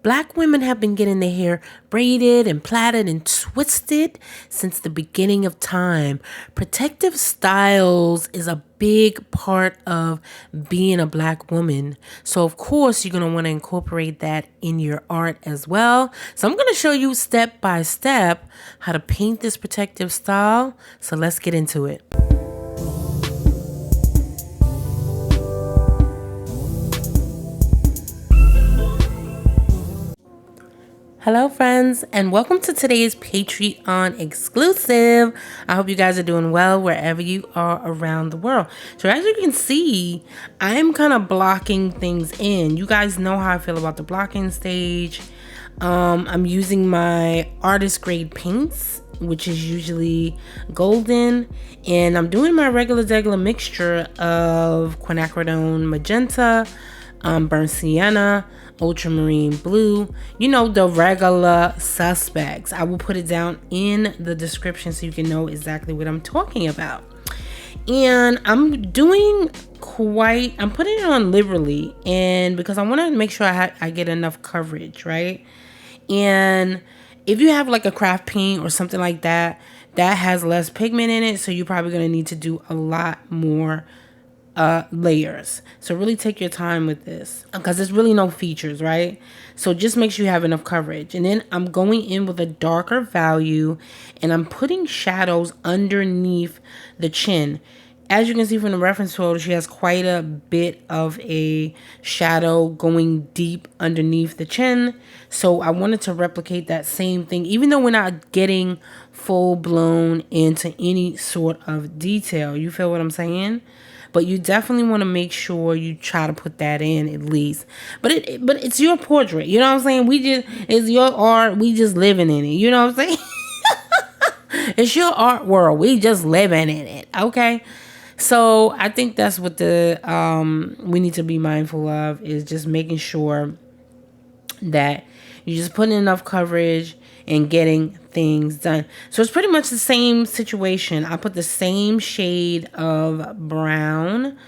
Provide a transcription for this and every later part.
Black women have been getting their hair braided and plaited and twisted since the beginning of time. Protective styles is a big part of being a Black woman. So of course you're going to want to incorporate that in your art as well. So I'm going to show you step by step how to paint this protective style. So let's get into it. Hello friends, and welcome to today's Patreon exclusive. I hope you guys are doing well wherever you are around the world. So as you can see, I'm kind of blocking things in. You guys know how I feel about the blocking stage. I'm using my artist grade paints, which is usually golden, and I'm doing my regular mixture of Quin Magenta, burnt sienna, Ultramarine Blue, you know, the regular suspects. I will put it down in the description so you can know exactly what I'm talking about. And I'm putting it on liberally, and because I want to make sure I get enough coverage, right? And if you have like a craft paint or something like that, that has less pigment in it, so you're probably going to need to do a lot more layers. So really take your time with this because there's really no features, right? So just make sure you have enough coverage. And then I'm going in with a darker value and I'm putting shadows underneath the chin. As you can see from the reference photo, she has quite a bit of a shadow going deep underneath the chin. So I wanted to replicate that same thing, even though we're not getting full blown into any sort of detail. You feel what I'm saying? But you definitely want to make sure you try to put that in at least. But it's your portrait. You know what I'm saying? It's your art. We just living in it. You know what I'm saying? It's your art world. We just living in it. Okay. So I think that's what we need to be mindful of, is just making sure that you just put in enough coverage and getting things done. So it's pretty much the same situation. I put the same shade of brown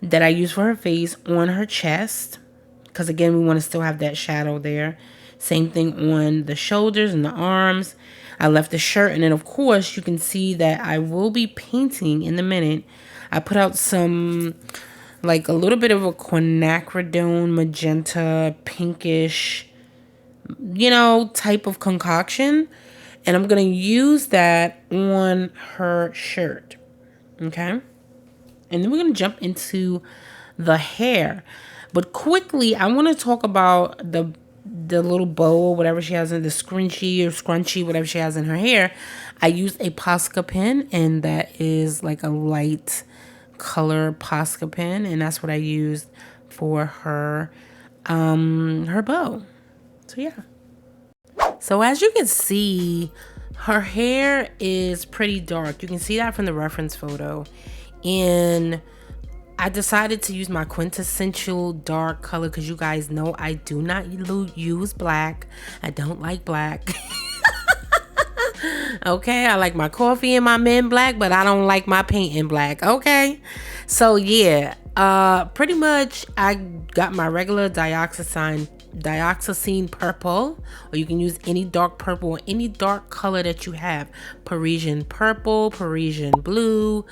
that I use for her face on her chest, because again, we want to still have that shadow there. Same thing on the shoulders and the arms. I left the shirt, and then of course you can see that I will be painting in a minute. I put out some, like a little bit of a Quin Magenta, pinkish, you know, type of concoction, and I'm going to use that on her shirt. Okay. And then we're going to jump into the hair. But quickly, I want to talk about the little bow or whatever she has in the scrunchie, whatever she has in her hair. I used a Posca pen, and that is like a light color Posca pen, and that's what I used for her bow. So yeah. So as you can see, her hair is pretty dark. You can see that from the reference photo. And I decided to use my quintessential dark color because you guys know I do not use black. I don't like black. Okay, I like my coffee and my men black, but I don't like my paint in black. Okay, so yeah, pretty much I got my regular dioxazine purple, or you can use any dark purple or any dark color that you have. Parisian purple, Parisian blue,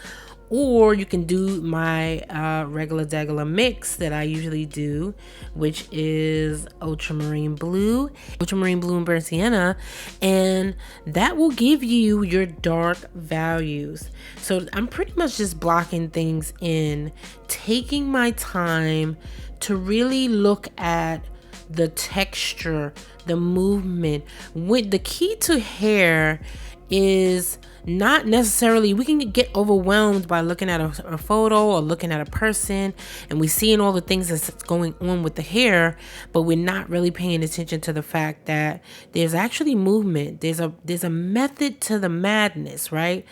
or you can do my regular mix that I usually do, which is Ultramarine Blue and burnt sienna, and that will give you your dark values. So I'm pretty much just blocking things in, taking my time to really look at the texture, the movement. With the key to hair is not necessarily, we can get overwhelmed by looking at a photo or looking at a person, and we're seeing all the things that's going on with the hair, but we're not really paying attention to the fact that there's actually movement. There's a method to the madness, right?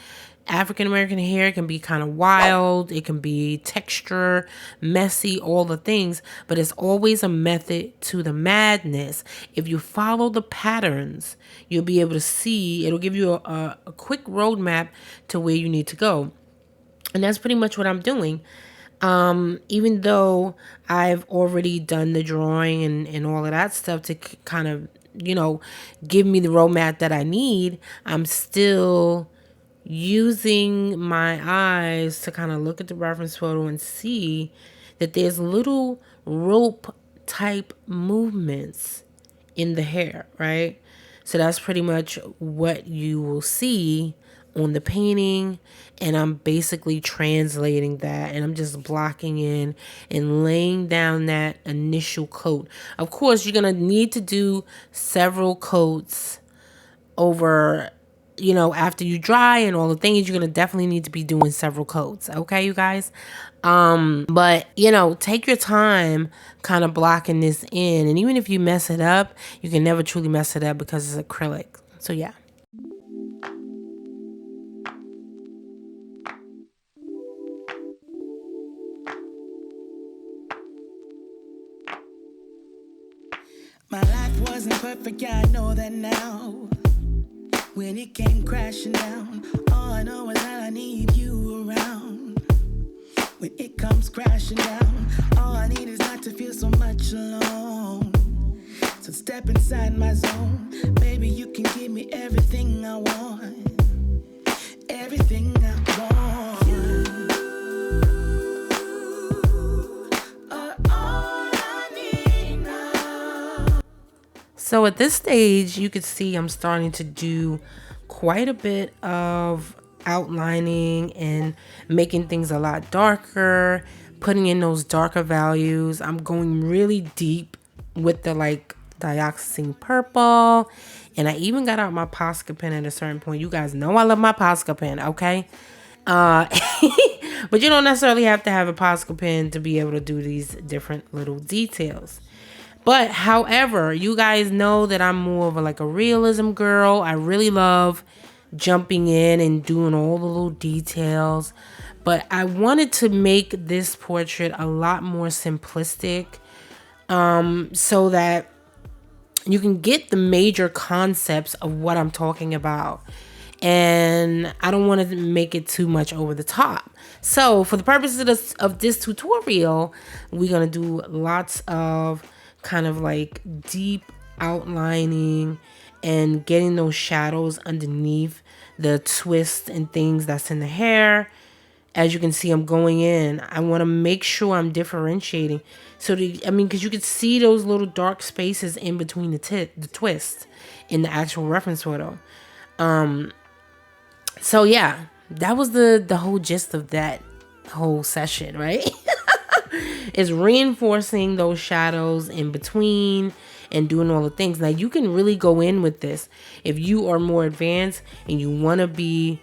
African American hair can be kind of wild, it can be texture, messy, all the things, but it's always a method to the madness. If you follow the patterns, you'll be able to see, it'll give you a quick roadmap to where you need to go. And that's pretty much what I'm doing. Even though I've already done the drawing and all of that stuff to kind of, give me the roadmap that I need, I'm still using my eyes to kind of look at the reference photo and see that there's little rope type movements in the hair, right? So that's pretty much what you will see on the painting, and I'm basically translating that, and I'm just blocking in and laying down that initial coat. Of course, you're gonna need to do several coats over, after you dry and all the things. You're gonna definitely need to be doing several coats, okay, you guys? But take your time kind of blocking this in, and even if you mess it up, you can never truly mess it up because it's acrylic. So yeah. My life wasn't perfect, yeah, I know that now. When it came crashing down, all I know is that I need you around. When it comes crashing down, all I need is not to feel so much alone. So step inside my zone, baby, you can give me everything I want. Everything I want. So at this stage, you can see I'm starting to do quite a bit of outlining and making things a lot darker, putting in those darker values. I'm going really deep with the dioxazine purple, and I even got out my Posca pen at a certain point. You guys know I love my Posca pen, okay? But you don't necessarily have to have a Posca pen to be able to do these different little details. But however, you guys know that I'm more of a realism girl. I really love jumping in and doing all the little details. But I wanted to make this portrait a lot more simplistic, so that you can get the major concepts of what I'm talking about. And I don't want to make it too much over the top. So for the purposes of this tutorial, we're going to do lots of kind of deep outlining and getting those shadows underneath the twists and things that's in the hair. As you can see, I'm going in. I want to make sure I'm differentiating. So, because you can see those little dark spaces in between the twists in the actual reference photo. So yeah, that was the whole gist of that whole session, right? Is reinforcing those shadows in between and doing all the things. Now you can really go in with this if you are more advanced and you want to be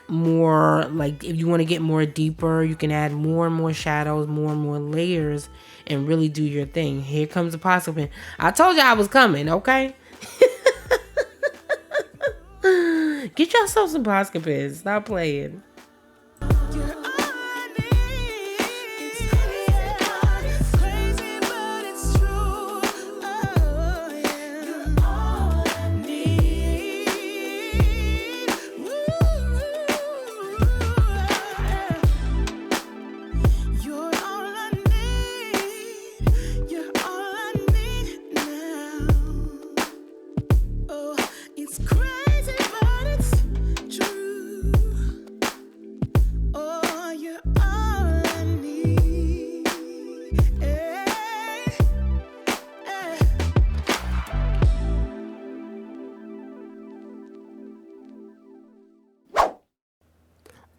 more if you want to get more deeper, you can add more and more shadows, more and more layers, and really do your thing. Here comes the Posca pen. I told you I was coming, okay? Get yourself some Posca pens. Stop playing.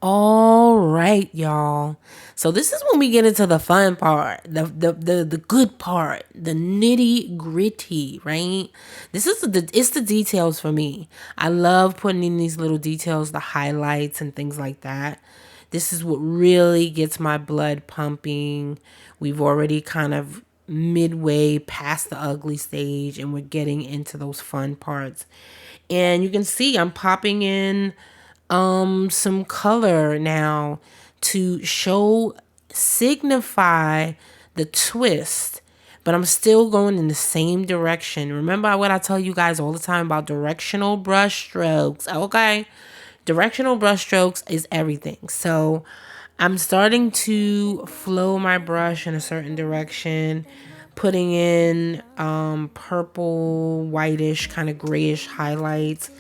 All right, y'all. So this is when we get into the fun part, the good part, the nitty gritty, right? It's the details for me. I love putting in these little details, the highlights and things like that. This is what really gets my blood pumping. We've already kind of midway past the ugly stage, and we're getting into those fun parts. And you can see I'm popping in some color now to signify the twist, but I'm still going in the same direction. Remember what I tell you guys all the time about directional brush strokes, okay? Directional brush strokes is everything. So I'm starting to flow my brush in a certain direction, putting in purple, whitish, kind of grayish highlights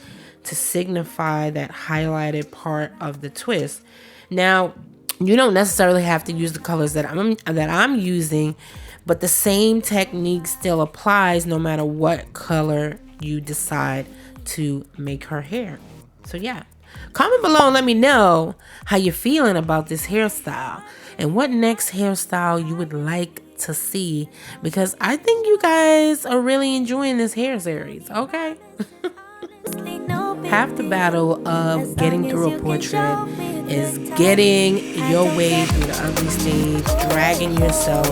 to signify that highlighted part of the twist. Now, you don't necessarily have to use the colors that I'm using, but the same technique still applies no matter what color you decide to make her hair. So yeah, comment below and let me know how you're feeling about this hairstyle and what next hairstyle you would like to see, because I think you guys are really enjoying this hair series, okay? Half the battle of getting through a portrait is getting your way through the ugly stage, dragging yourself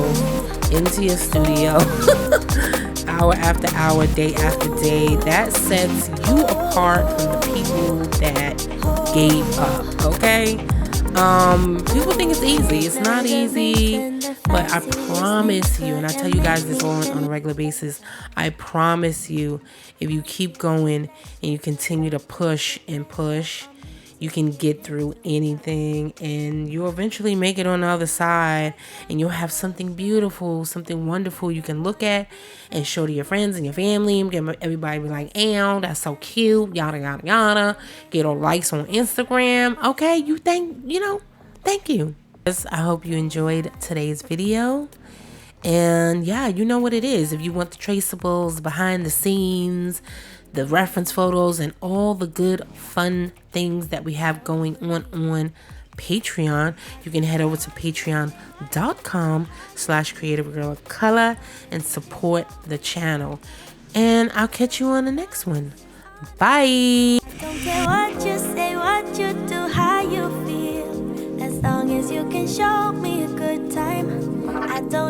into your studio hour after hour, day after day. That sets you apart from the people that gave up, okay? People think it's easy. It's not easy, but I promise you, and I tell you guys this on a regular basis, I promise you, if you keep going and you continue to push and push, you can get through anything, and you'll eventually make it on the other side, and you'll have something beautiful, something wonderful you can look at and show to your friends and your family, and everybody be like, "Ow, that's so cute," yada yada yada. Get all likes on Instagram. Okay, thank you. I hope you enjoyed today's video. And yeah, you know what it is. If you want the traceables, behind the scenes, the reference photos, and all the good fun things that we have going on Patreon, you can head over to patreon.com/creativegirlofcolor and support the channel. And I'll catch you on the next one. Bye. Don't care what you say, what you do, how you feel. As long as you can show me a good time, I don't need